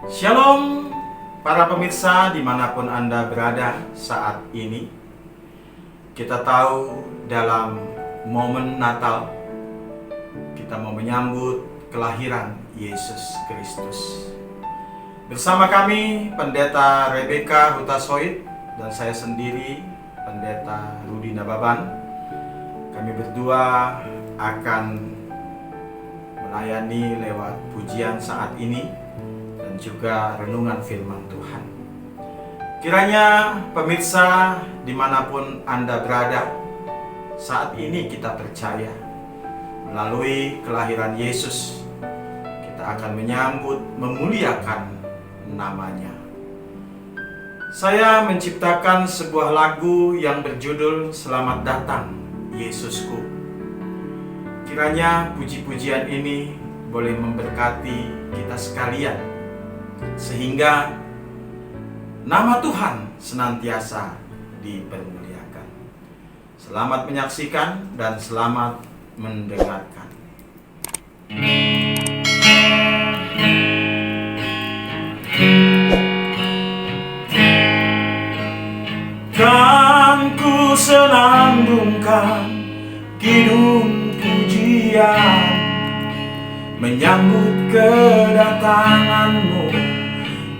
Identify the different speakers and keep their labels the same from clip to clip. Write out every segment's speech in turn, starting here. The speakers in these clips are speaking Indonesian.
Speaker 1: Shalom para pemirsa dimanapun Anda berada saat ini. Kita tahu dalam momen Natal kita mau menyambut kelahiran Yesus Kristus. Bersama kami Pendeta Rebecca Hutasoid dan saya sendiri Pendeta Rudi Nababan. Kami berdua akan melayani lewat pujian saat ini dan juga renungan firman Tuhan. Kiranya pemirsa dimanapun Anda berada, saat ini kita percaya melalui kelahiran Yesus kita akan menyambut, memuliakan namanya. Saya menciptakan sebuah lagu yang berjudul Selamat Datang Yesusku. Kiranya puji-pujian ini boleh memberkati kita sekalian, sehingga nama Tuhan senantiasa dipermuliakan. Selamat menyaksikan dan selamat mendengarkan. Kan ku senandungkan kidung pujian menyambut kedatangan-Mu,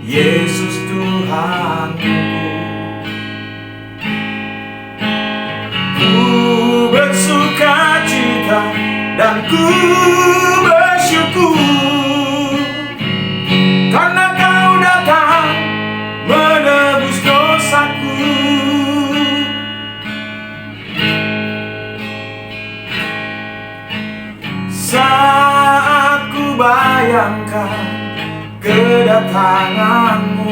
Speaker 1: Yesus Tuhanku. Ku bersuka cita dan ku bersyukur karena Kau datang menebus dosaku. Saat ku bayangkan kedatangan-Mu,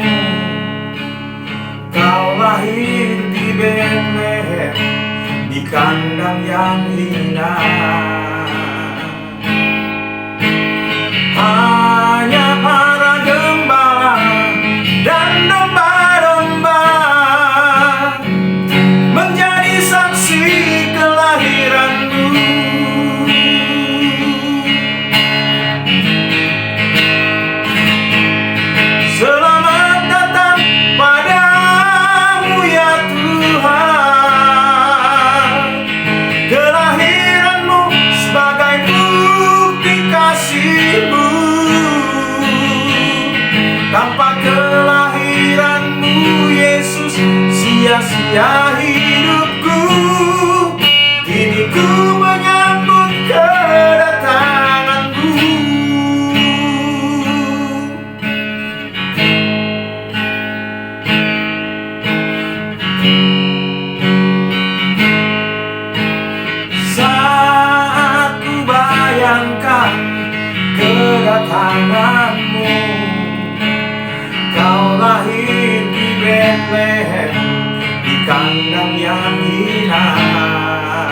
Speaker 1: Kau lahir di Betlehem, di kandang yang indah. Hanya para gembala dan domba-domba menjadi saksi kelahiran-Mu. Selamat datang padamu ya Tuhan, kelahiran-Mu sebagai bukti kasih-Mu. Tanpa kelahiran-Mu Yesus, sia-sia hidupku. Kini ku menyambut kedatangan-Mu. Saat ku bayangkan kedatangan-Mu, Kau lahir di Betlehem, di kandang yang indah.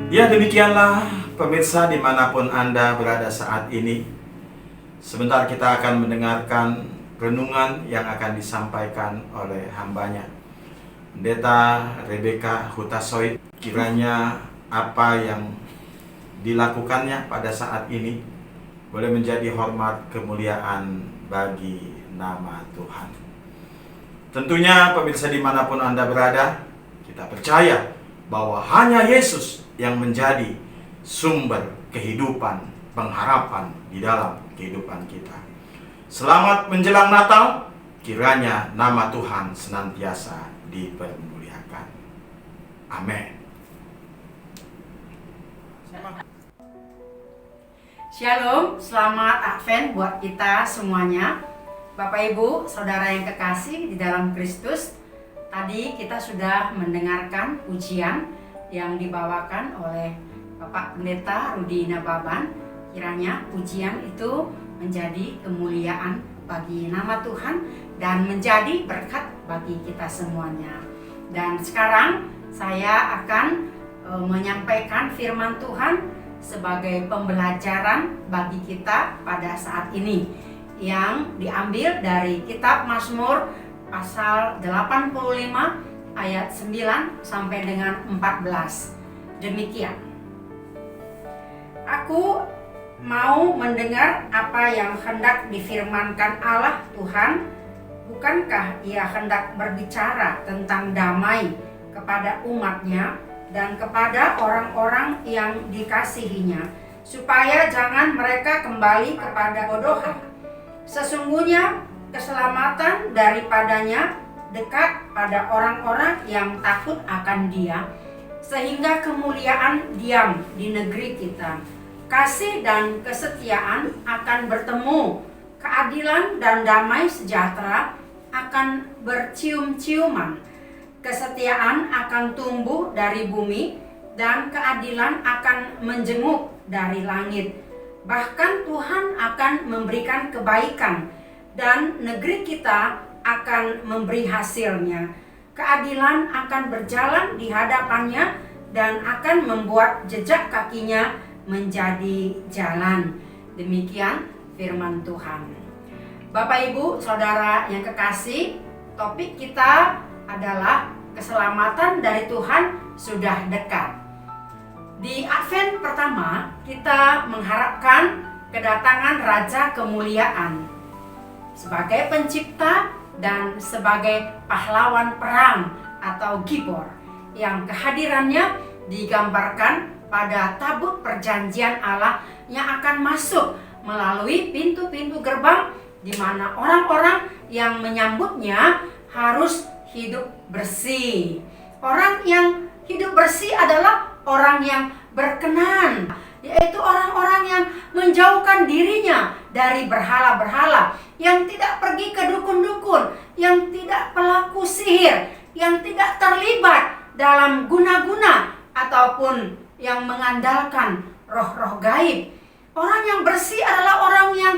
Speaker 1: Ya, demikianlah pemirsa dimanapun Anda berada saat ini. Sebentar kita akan mendengarkan renungan yang akan disampaikan oleh hambanya, Pendeta Rebecca Hutasoid. Kiranya apa yang dilakukannya pada saat ini boleh menjadi hormat kemuliaan bagi nama Tuhan. Tentunya pemirsa dimanapun Anda berada, kita percaya bahwa hanya Yesus yang menjadi sumber kehidupan, pengharapan di dalam kehidupan kita. Selamat menjelang Natal, kiranya nama Tuhan senantiasa dipermuliakan. Amin.
Speaker 2: Shalom, selamat Advent buat kita semuanya. Bapak Ibu, Saudara yang kekasih di dalam Kristus. Tadi kita sudah mendengarkan pujian yang dibawakan oleh Bapak Pendeta Rudi Nababan. Kiranya pujian itu menjadi kemuliaan bagi nama Tuhan dan menjadi berkat bagi kita semuanya. Dan sekarang saya akan menyampaikan firman Tuhan sebagai pembelajaran bagi kita pada saat ini, yang diambil dari kitab Mazmur pasal 85 ayat 9 sampai dengan 14. Demikian. Aku mau mendengar apa yang hendak difirmankan Allah Tuhan. Bukankah Ia hendak berbicara tentang damai kepada umatnya dan kepada orang-orang yang dikasihinya, supaya jangan mereka kembali kepada kebodohan. Sesungguhnya keselamatan daripadanya dekat pada orang-orang yang takut akan Dia, sehingga kemuliaan diam di negeri kita. Kasih dan kesetiaan akan bertemu, keadilan dan damai sejahtera akan bercium-ciuman. Kesetiaan akan tumbuh dari bumi dan keadilan akan menjenguk dari langit. Bahkan Tuhan akan memberikan kebaikan dan negeri kita akan memberi hasilnya. Keadilan akan berjalan di hadapannya dan akan membuat jejak kakinya menjadi jalan. Demikian firman Tuhan. Bapak Ibu, Saudara yang kekasih, topik kita adalah keselamatan dari Tuhan sudah dekat. Di Advent pertama, kita mengharapkan kedatangan Raja Kemuliaan sebagai pencipta dan sebagai pahlawan perang atau gibor, yang kehadirannya digambarkan pada tabut perjanjian Allah yang akan masuk melalui pintu-pintu gerbang, di mana orang-orang yang menyambutnya harus hidup bersih. Orang yang hidup bersih adalah orang yang berkenan, yaitu orang-orang yang menjauhkan dirinya dari berhala-berhala, yang tidak pergi ke dukun-dukun, yang tidak pelaku sihir, yang tidak terlibat dalam guna-guna ataupun yang mengandalkan roh-roh gaib. Orang yang bersih adalah orang yang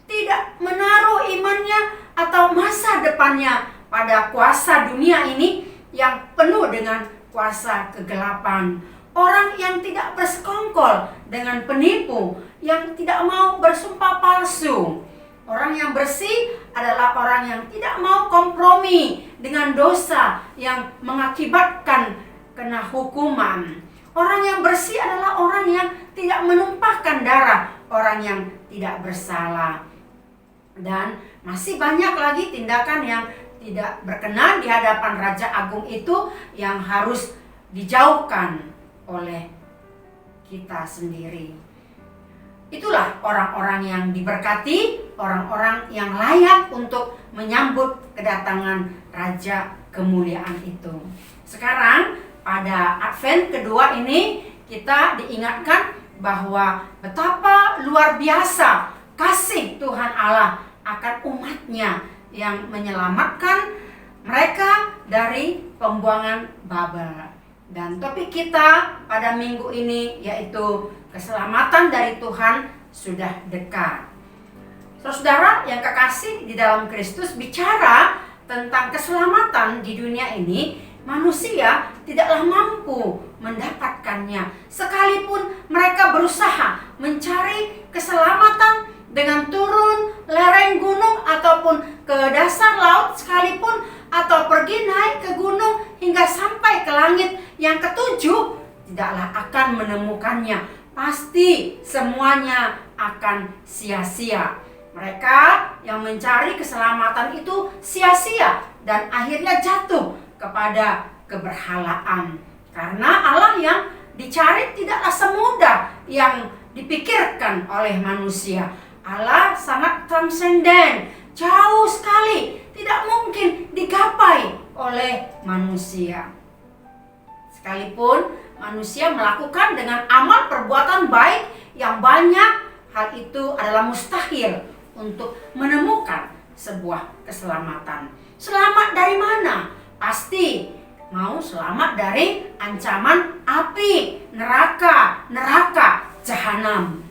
Speaker 2: tidak menaruh imannya atau masa depannya pada kuasa dunia ini yang penuh dengan kuasa kegelapan. Orang yang tidak bersekongkol dengan penipu, yang tidak mau bersumpah palsu. Orang yang bersih adalah orang yang tidak mau kompromi dengan dosa yang mengakibatkan kena hukuman. Orang yang bersih adalah orang yang tidak menumpahkan darah orang yang tidak bersalah. Dan masih banyak lagi tindakan yang tidak berkenan di hadapan Raja Agung itu yang harus dijauhkan oleh kita sendiri. Itulah orang-orang yang diberkati, orang-orang yang layak untuk menyambut kedatangan Raja Kemuliaan itu. Sekarang pada Advent kedua ini kita diingatkan bahwa betapa luar biasa kasih Tuhan Allah akan umatnya yang menyelamatkan mereka dari pembuangan Babel. Dan topik kita pada minggu ini yaitu keselamatan dari Tuhan sudah dekat. Saudara yang kekasih di dalam Kristus, bicara tentang keselamatan di dunia ini, manusia tidaklah mampu mendapatkan menyelamatkannya. Sekalipun mereka berusaha mencari keselamatan dengan turun lereng gunung ataupun ke dasar laut sekalipun, atau pergi naik ke gunung hingga sampai ke langit yang ketujuh, tidaklah akan menemukannya. Pasti semuanya akan sia-sia. Mereka yang mencari keselamatan itu sia-sia dan akhirnya jatuh kepada keberhalaan. Karena Allah yang dicari tidaklah semudah yang dipikirkan oleh manusia. Allah sangat transenden, jauh sekali, tidak mungkin digapai oleh manusia. Sekalipun manusia melakukan dengan amal perbuatan baik yang banyak, hal itu adalah mustahil untuk menemukan sebuah keselamatan. Selamat dari mana? Pasti mau selamat dari ancaman api, neraka jahanam.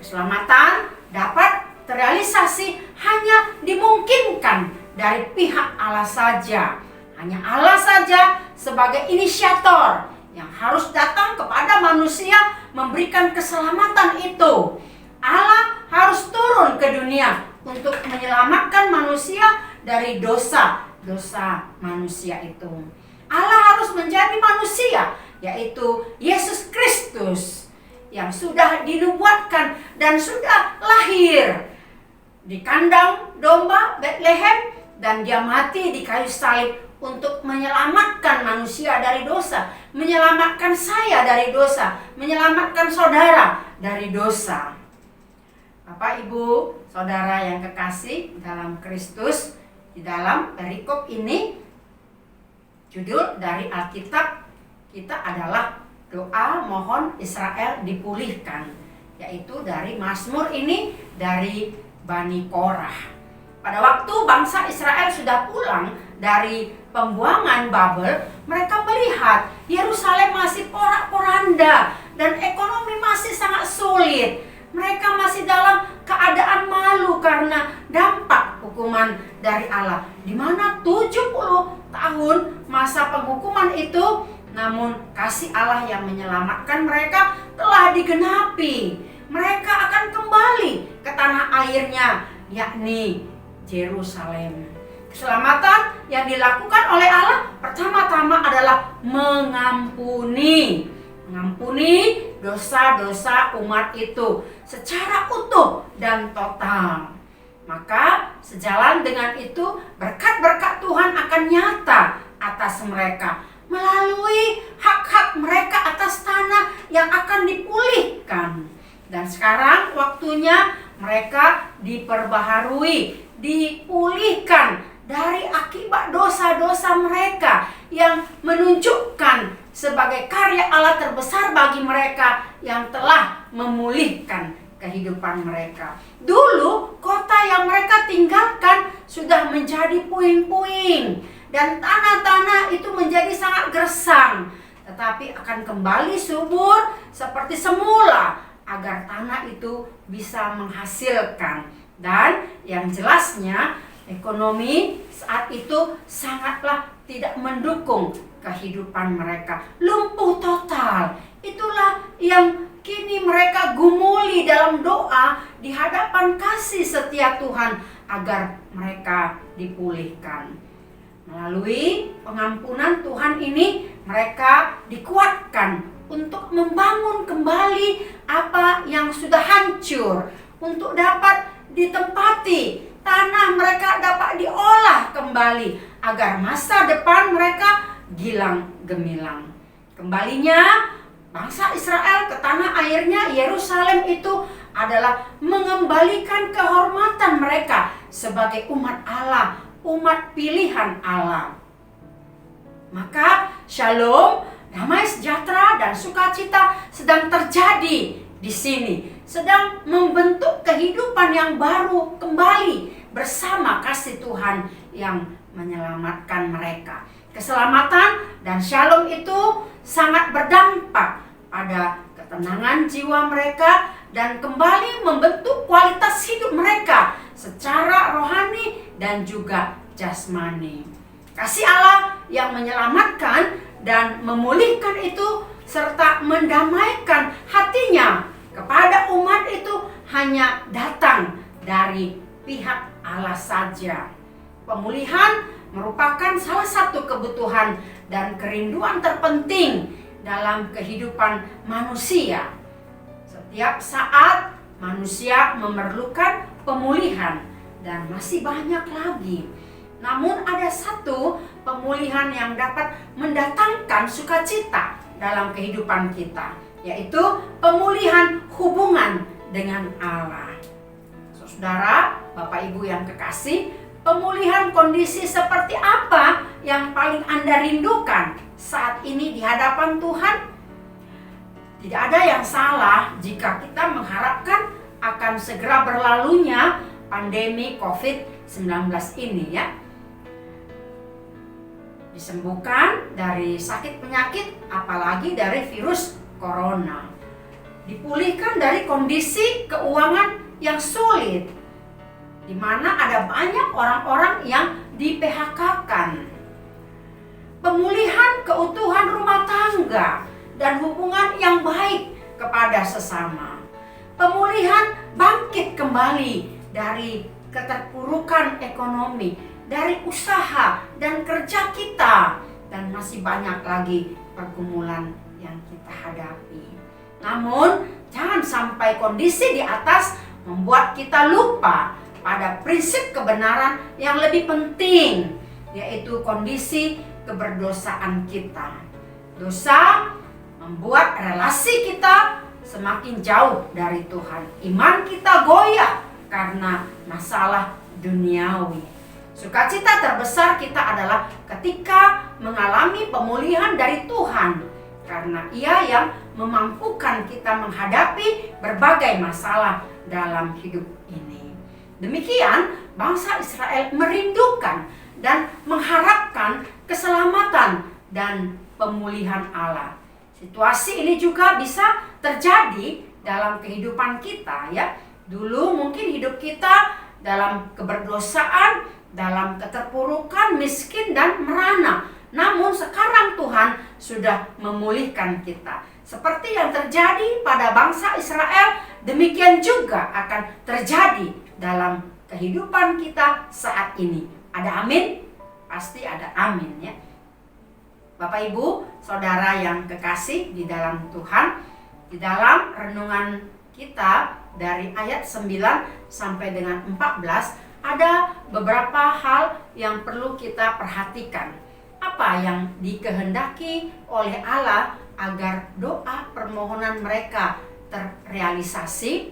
Speaker 2: Keselamatan dapat terrealisasi hanya dimungkinkan dari pihak Allah saja. Hanya Allah saja sebagai inisiator yang harus datang kepada manusia memberikan keselamatan itu. Allah harus turun ke dunia untuk menyelamatkan manusia dari dosa manusia itu. Allah harus menjadi manusia, yaitu Yesus Kristus yang sudah dinubuatkan dan sudah lahir di kandang domba Bethlehem, dan dia mati di kayu salib untuk menyelamatkan manusia dari dosa, menyelamatkan saya dari dosa, menyelamatkan saudara dari dosa. Bapak, Ibu, Saudara yang kekasih dalam Kristus, di dalam perikop ini judul dari Alkitab kita adalah doa mohon Israel dipulihkan, yaitu dari Mazmur ini dari Bani Korah. Pada waktu bangsa Israel sudah pulang dari pembuangan Babel, mereka melihat Yerusalem masih porak-poranda dan ekonomi masih sangat sulit. Mereka masih dalam keadaan malu karena dampak hukuman dari Allah, di mana 70 tahun masa penghukuman itu, namun kasih Allah yang menyelamatkan mereka telah digenapi. Mereka akan kembali ke tanah airnya, yakni Yerusalem. Keselamatan yang dilakukan oleh Allah pertama-tama adalah mengampuni dosa-dosa umat itu secara utuh dan total. Maka sejalan dengan itu, berkat-berkat Tuhan akan nyata atas mereka melalui hak-hak mereka atas tanah yang akan dipulihkan. Dan sekarang waktunya mereka diperbaharui, dipulihkan dari akibat dosa-dosa mereka yang menunjukkan sebagai karya Allah terbesar bagi mereka yang telah memulihkan kehidupan mereka. Dulu kota yang mereka tinggalkan sudah menjadi puing-puing dan tanah-tanah itu menjadi sangat gersang, tetapi akan kembali subur seperti semula agar tanah itu bisa menghasilkan. Dan yang jelasnya ekonomi saat itu sangatlah tidak mendukung kehidupan mereka, lumpuh total. Itulah yang kini mereka gumuli dalam doa di hadapan kasih setia Tuhan agar mereka dipulihkan. Melalui pengampunan Tuhan ini, mereka dikuatkan untuk membangun kembali apa yang sudah hancur, untuk dapat ditempati, tanah mereka dapat diolah kembali agar masa depan mereka gilang gemilang. Kembalinya bangsa Israel ke tanah airnya Yerusalem itu adalah mengembalikan kehormatan mereka sebagai umat Allah, umat pilihan Allah. Maka shalom, damai sejahtera dan sukacita sedang terjadi di sini, sedang membentuk kehidupan yang baru kembali bersama kasih Tuhan yang menyelamatkan mereka. Keselamatan dan shalom itu sangat berdampak pada ketenangan jiwa mereka dan kembali membentuk kualitas hidup mereka secara rohani dan juga jasmani. Kasih Allah yang menyelamatkan dan memulihkan itu serta mendamaikan hatinya kepada umat itu hanya datang dari pihak Allah saja. Pemulihan merupakan salah satu kebutuhan dan kerinduan terpenting dalam kehidupan manusia. Setiap saat manusia memerlukan pemulihan dan masih banyak lagi. Namun ada satu pemulihan yang dapat mendatangkan sukacita dalam kehidupan kita, yaitu pemulihan hubungan dengan Allah. Saudara, Bapak Ibu yang kekasih, pemulihan kondisi seperti apa yang paling Anda rindukan saat ini di hadapan Tuhan? Tidak ada yang salah jika kita mengharapkan akan segera berlalunya pandemi COVID-19 ini ya. Disembuhkan dari sakit penyakit, apalagi dari virus corona. Dipulihkan dari kondisi keuangan yang sulit, di mana ada banyak orang-orang yang di-PHK-kan. Pemulihan keutuhan rumah tangga dan hubungan yang baik kepada sesama. Pemulihan bangkit kembali dari keterpurukan ekonomi, dari usaha dan kerja kita, dan masih banyak lagi pergumulan yang kita hadapi. Namun, jangan sampai kondisi di atas membuat kita lupa pada prinsip kebenaran yang lebih penting, yaitu kondisi keberdosaan kita. Dosa membuat relasi kita semakin jauh dari Tuhan. Iman kita goyah karena masalah duniawi. Sukacita terbesar kita adalah ketika mengalami pemulihan dari Tuhan, karena Ia yang memampukan kita menghadapi berbagai masalah dalam hidup ini. Demikian, bangsa Israel merindukan dan mengharapkan keselamatan dan pemulihan Allah. Situasi ini juga bisa terjadi dalam kehidupan kita ya. Dulu mungkin hidup kita dalam keberdosaan, dalam keterpurukan, miskin dan merana. Namun sekarang Tuhan sudah memulihkan kita. Seperti yang terjadi pada bangsa Israel, demikian juga akan terjadi dalam kehidupan kita saat ini. Ada amin? Pasti ada amin ya. Bapak Ibu, Saudara yang kekasih di dalam Tuhan, di dalam renungan kita dari ayat 9 sampai dengan 14, ada beberapa hal yang perlu kita perhatikan. Apa yang dikehendaki oleh Allah agar doa permohonan mereka terrealisasi?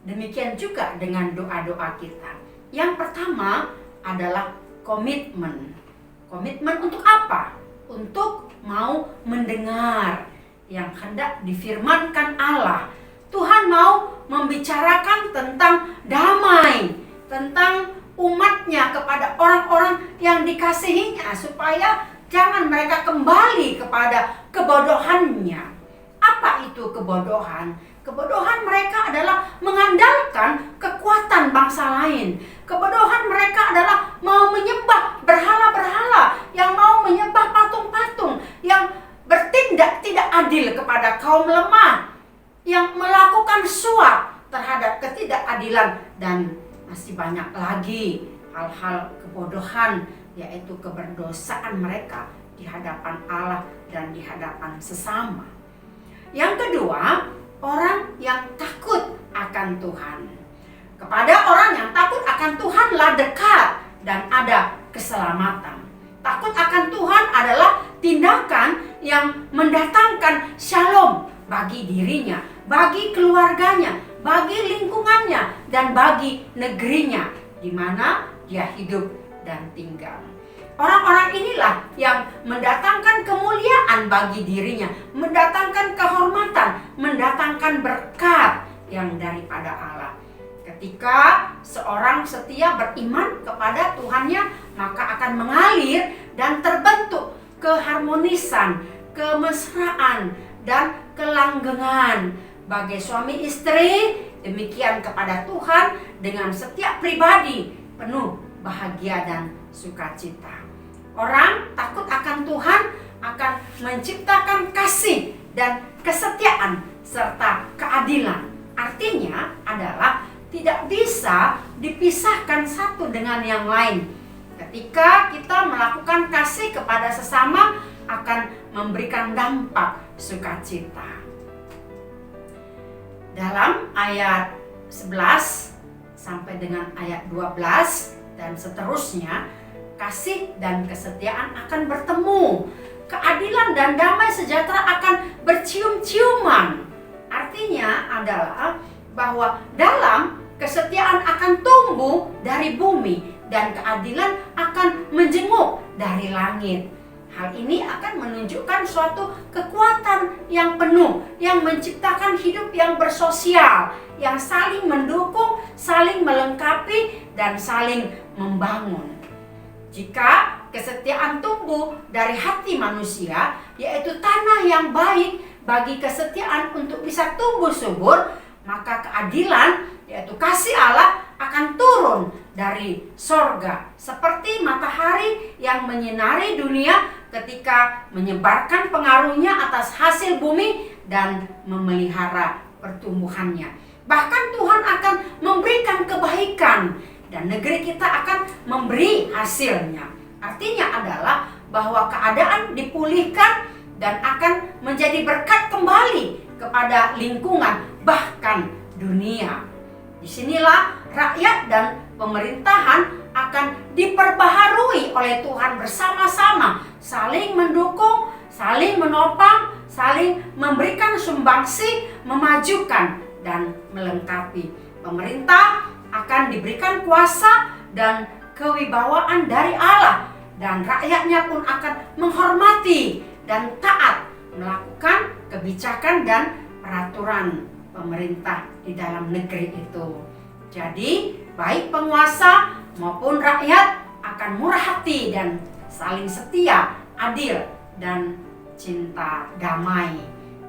Speaker 2: Demikian juga dengan doa-doa kita. Yang pertama adalah komitmen. Komitmen untuk apa? Untuk mau mendengar yang hendak difirmankan Allah. Tuhan mau membicarakan tentang damai, tentang umatnya kepada orang-orang yang dikasihinya, supaya jangan mereka kembali kepada kebodohannya. Apa itu kebodohan? Kebodohan mereka adalah mengandalkan kekuatan bangsa lain. Kebodohan mereka adalah mau menyembah berhala-berhala, yang mau menyembah patung-patung, yang bertindak tidak adil kepada kaum lemah, yang melakukan suap terhadap ketidakadilan, dan masih banyak lagi hal-hal kebodohan, yaitu keberdosaan mereka di hadapan Allah dan di hadapan sesama. Yang kedua, orang yang takut akan Tuhan. Kepada orang yang takut akan Tuhanlah dekat dan ada keselamatan. Takut akan Tuhan adalah tindakan yang mendatangkan shalom bagi dirinya, bagi keluarganya, bagi lingkungannya, dan bagi negerinya di mana dia hidup dan tinggal. Orang-orang inilah yang mendatangkan kemuliaan bagi dirinya, mendatangkan kehormatan, mendatangkan berkat yang daripada Allah. Ketika seorang setia beriman kepada Tuhannya, maka akan mengalir dan terbentuk keharmonisan, kemesraan, dan kelanggengan bagi suami istri, demikian kepada Tuhan dengan setiap pribadi penuh bahagia dan sukacita. Orang takut akan Tuhan akan menciptakan kasih dan kesetiaan serta keadilan. Artinya adalah tidak bisa dipisahkan satu dengan yang lain. Ketika kita melakukan kasih kepada sesama, akan memberikan dampak sukacita. Dalam ayat 11 sampai dengan ayat 12 dan seterusnya, kasih dan kesetiaan akan bertemu. Keadilan dan damai sejahtera akan bercium-ciuman. Artinya adalah bahwa dalam kesetiaan akan tumbuh dari bumi dan keadilan akan menjenguk dari langit. Hal ini akan menunjukkan suatu kekuatan yang penuh, yang menciptakan hidup yang bersosial, yang saling mendukung, saling melengkapi, dan saling membangun. Jika kesetiaan tumbuh dari hati manusia, yaitu tanah yang baik bagi kesetiaan untuk bisa tumbuh subur, maka keadilan, yaitu kasih Allah, akan turun dari sorga seperti matahari yang menyinari dunia ketika menyebarkan pengaruhnya atas hasil bumi dan memelihara pertumbuhannya. Bahkan Tuhan akan memberikan kebaikan dan negeri kita akan memberi hasilnya. Artinya adalah bahwa keadaan dipulihkan dan akan menjadi berkat kembali kepada lingkungan, bahkan dunia. Disinilah rakyat dan pemerintahan akan diperbaharui oleh Tuhan bersama-sama, saling mendukung, saling menopang, saling memberikan sumbangsi, memajukan dan melengkapi. Pemerintah akan diberikan kuasa dan kewibawaan dari Allah, dan rakyatnya pun akan menghormati dan taat melakukan kebijakan dan peraturan pemerintah di dalam negeri itu. Jadi baik penguasa maupun rakyat akan murah hati dan saling setia, adil, dan cinta damai.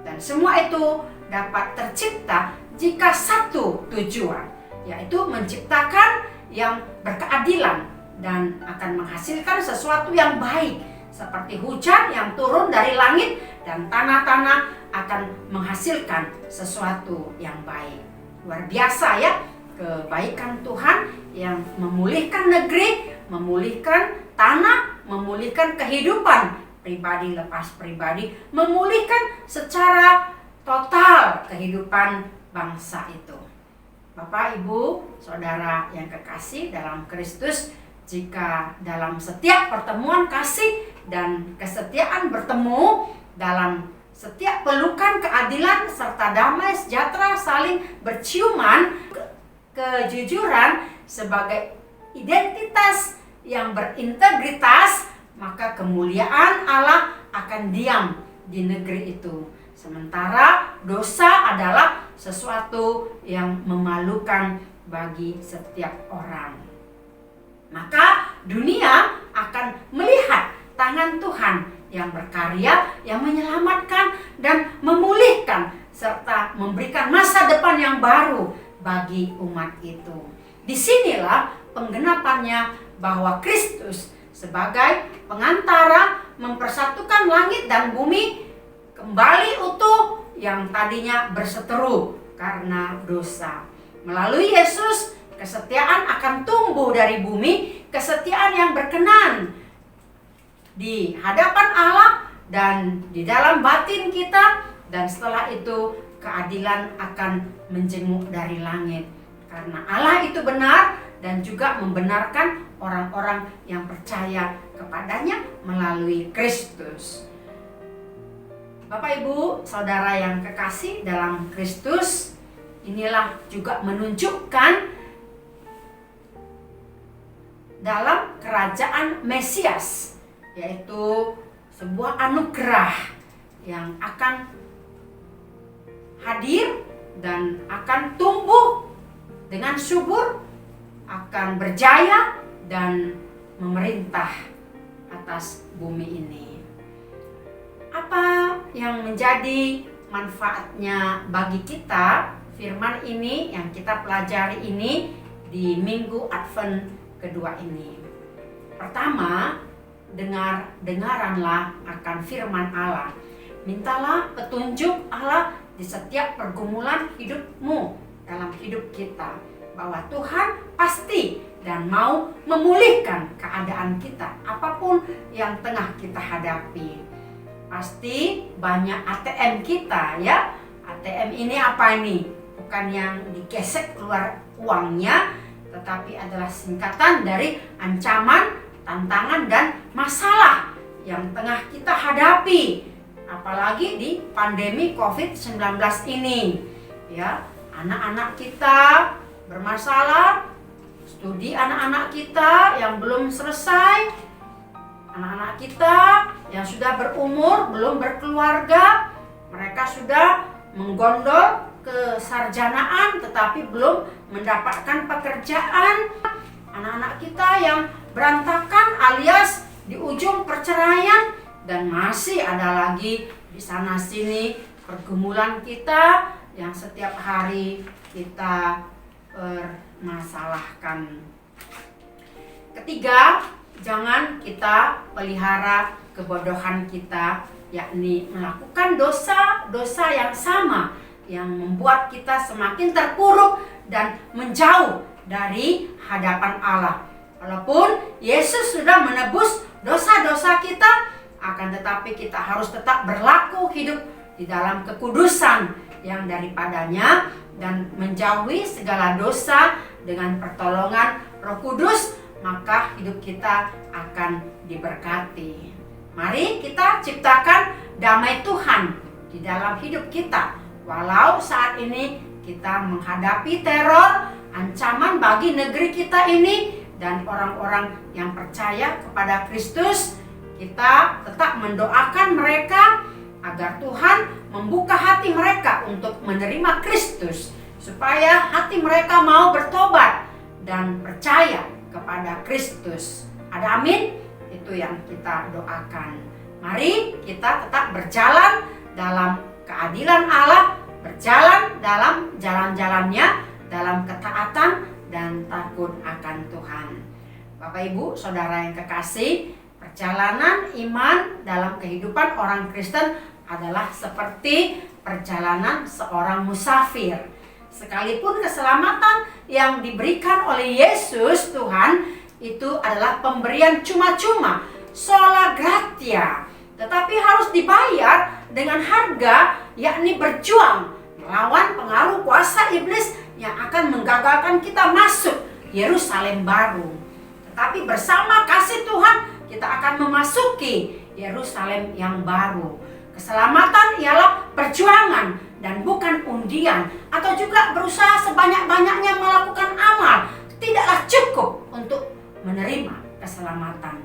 Speaker 2: Dan semua itu dapat tercipta jika satu tujuan, yaitu menciptakan yang berkeadilan dan akan menghasilkan sesuatu yang baik, seperti hujan yang turun dari langit dan tanah-tanah akan menghasilkan sesuatu yang baik. Luar biasa ya, kebaikan Tuhan yang memulihkan negeri, memulihkan tanah, memulihkan kehidupan pribadi lepas pribadi, memulihkan secara total kehidupan bangsa itu. Bapak, Ibu, Saudara yang kekasih dalam Kristus, jika dalam setiap pertemuan kasih dan kesetiaan bertemu, dalam setiap pelukan keadilan serta damai sejahtera saling berciuman, kejujuran sebagai identitas yang berintegritas, maka kemuliaan Allah akan diam di negeri itu. Sementara dosa adalah sesuatu yang memalukan bagi setiap orang. Maka dunia akan melihat tangan Tuhan yang berkarya, yang menyelamatkan dan memulihkan serta memberikan masa depan yang baru bagi umat itu. Disinilah penggenapannya bahwa Kristus sebagai pengantara mempersatukan langit dan bumi kembali utuh yang tadinya berseteru karena dosa. Melalui Yesus, kesetiaan akan tumbuh dari bumi, kesetiaan yang berkenan di hadapan Allah dan di dalam batin kita, dan setelah itu keadilan akan menjenguk dari langit. Karena Allah itu benar dan juga membenarkan orang-orang yang percaya kepadanya melalui Kristus. Bapak, Ibu, Saudara yang kekasih dalam Kristus, inilah juga menunjukkan dalam kerajaan Mesias, yaitu sebuah anugerah yang akan hadir dan akan tumbuh dengan subur, akan berjaya dan memerintah atas bumi ini. Apa yang menjadi manfaatnya bagi kita firman ini yang kita pelajari ini di Minggu Advent kedua ini? Pertama, dengaranlah akan firman Allah. Mintalah petunjuk Allah di setiap pergumulan hidupmu dalam hidup kita, bahwa Tuhan pasti dan mau memulihkan keadaan kita apapun yang tengah kita hadapi. Pasti banyak ATM kita ya. ATM ini apa ini? Bukan yang digesek keluar uangnya, tetapi adalah singkatan dari ancaman, tantangan, dan masalah yang tengah kita hadapi. Apalagi di pandemi COVID-19 ini. Ya, anak-anak kita bermasalah, studi anak-anak kita yang belum selesai, anak-anak kita yang sudah berumur, belum berkeluarga, mereka sudah menggondol kesarjanaan tetapi belum mendapatkan pekerjaan. Anak-anak kita yang berantakan alias di ujung perceraian, dan masih ada lagi di sana sini pergumulan kita yang setiap hari kita permasalahkan. Ketiga, jangan kita pelihara kebodohan kita, yakni melakukan dosa-dosa yang sama yang membuat kita semakin terpuruk dan menjauh dari hadapan Allah. Walaupun Yesus sudah menebus dosa-dosa kita, akan tetapi kita harus tetap berlaku hidup di dalam kekudusan yang daripadanya dan menjauhi segala dosa dengan pertolongan Roh Kudus, maka hidup kita akan diberkati. Mari kita ciptakan damai Tuhan di dalam hidup kita. Walau saat ini kita menghadapi teror, ancaman bagi negeri kita ini dan orang-orang yang percaya kepada Kristus, kita tetap mendoakan mereka agar Tuhan membuka hati mereka untuk menerima Kristus, supaya hati mereka mau bertobat dan percaya kepada Kristus. Ada amin? Itu yang kita doakan. Mari kita tetap berjalan dalam keadilan Allah, berjalan dalam jalan-jalannya, dalam ketaatan dan takut akan Tuhan. Bapak Ibu, Saudara yang kekasih, perjalanan iman dalam kehidupan orang Kristen adalah seperti perjalanan seorang musafir. Sekalipun keselamatan yang diberikan oleh Yesus Tuhan itu adalah pemberian cuma-cuma, sola gratia, tetapi harus dibayar dengan harga, yakni berjuang melawan pengaruh kuasa iblis yang akan menggagalkan kita masuk Yerusalem baru. Tetapi bersama kasih Tuhan kita akan memasuki Yerusalem yang baru. Keselamatan ialah perjuangan dan bukan undian, atau juga berusaha sebanyak-banyaknya melakukan amal tidaklah cukup untuk menerima keselamatan.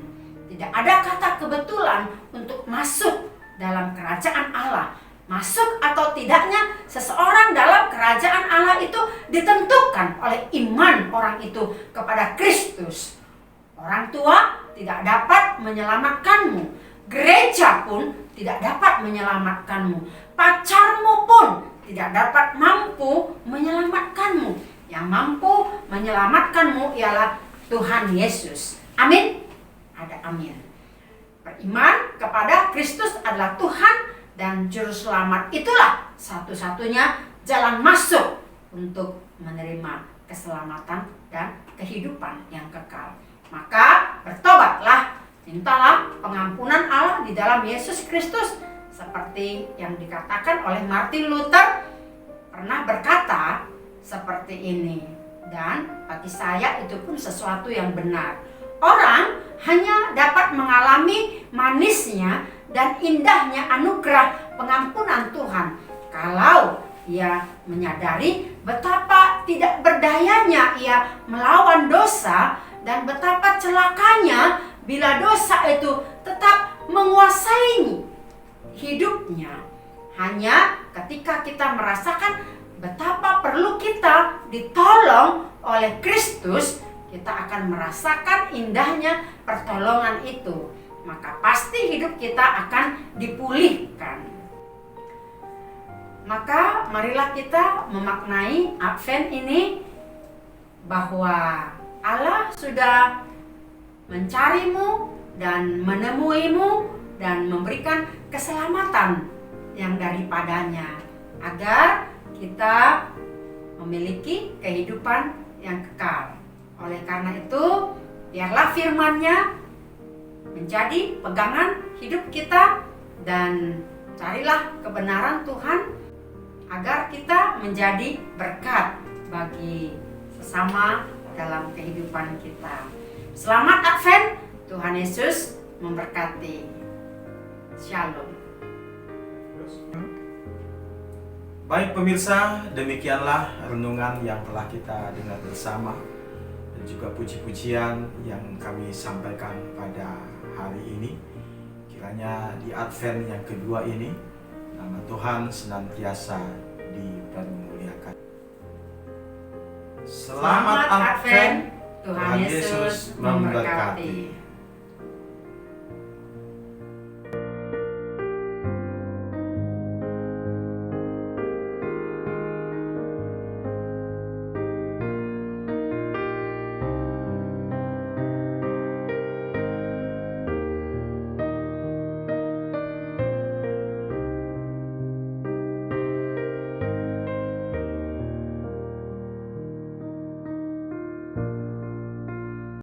Speaker 2: Tidak ada kata kebetulan untuk masuk dalam kerajaan Allah. Masuk atau tidaknya seseorang dalam kerajaan Allah itu ditentukan oleh iman orang itu kepada Kristus. Orang tua tidak dapat menyelamatkanmu. Gereja pun tidak dapat menyelamatkanmu. Pacarmu pun tidak dapat mampu menyelamatkanmu. Yang mampu menyelamatkanmu ialah Tuhan Yesus. Amin? Ada amin. Beriman kepada Kristus adalah Tuhan dan Juru Selamat. Itulah satu-satunya jalan masuk untuk menerima keselamatan dan kehidupan yang kekal. Maka bertobatlah, mintalah pengampunan Allah di dalam Yesus Kristus, seperti yang dikatakan oleh Martin Luther pernah berkata seperti ini. Dan bagi saya itu pun sesuatu yang benar. Orang hanya dapat mengalami manisnya dan indahnya anugerah pengampunan Tuhan kalau ia menyadari betapa tidak berdayanya ia melawan dosa, dan betapa celakanya bila dosa itu tetap menguasai hidupnya. Hanya ketika kita merasakan betapa perlu kita ditolong oleh Kristus, kita akan merasakan indahnya pertolongan itu. Maka pasti hidup kita akan dipulihkan. Maka marilah kita memaknai Advent ini bahwa Allah sudah mencarimu dan menemuimu dan memberikan keselamatan yang daripadanya, agar kita memiliki kehidupan yang kekal. Oleh karena itu, biarlah firman-Nya menjadi pegangan hidup kita, dan carilah kebenaran Tuhan agar kita menjadi berkat bagi sesama dalam kehidupan kita. Selamat Advent, Tuhan Yesus memberkati. Shalom.
Speaker 1: Baik pemirsa, demikianlah renungan yang telah kita dengar bersama, dan juga puji-pujian yang kami sampaikan pada hari ini. Kiranya di Advent yang kedua ini, nama Tuhan senantiasa dipermuliakan. Selamat Advent,
Speaker 2: Tuhan Yesus memberkati.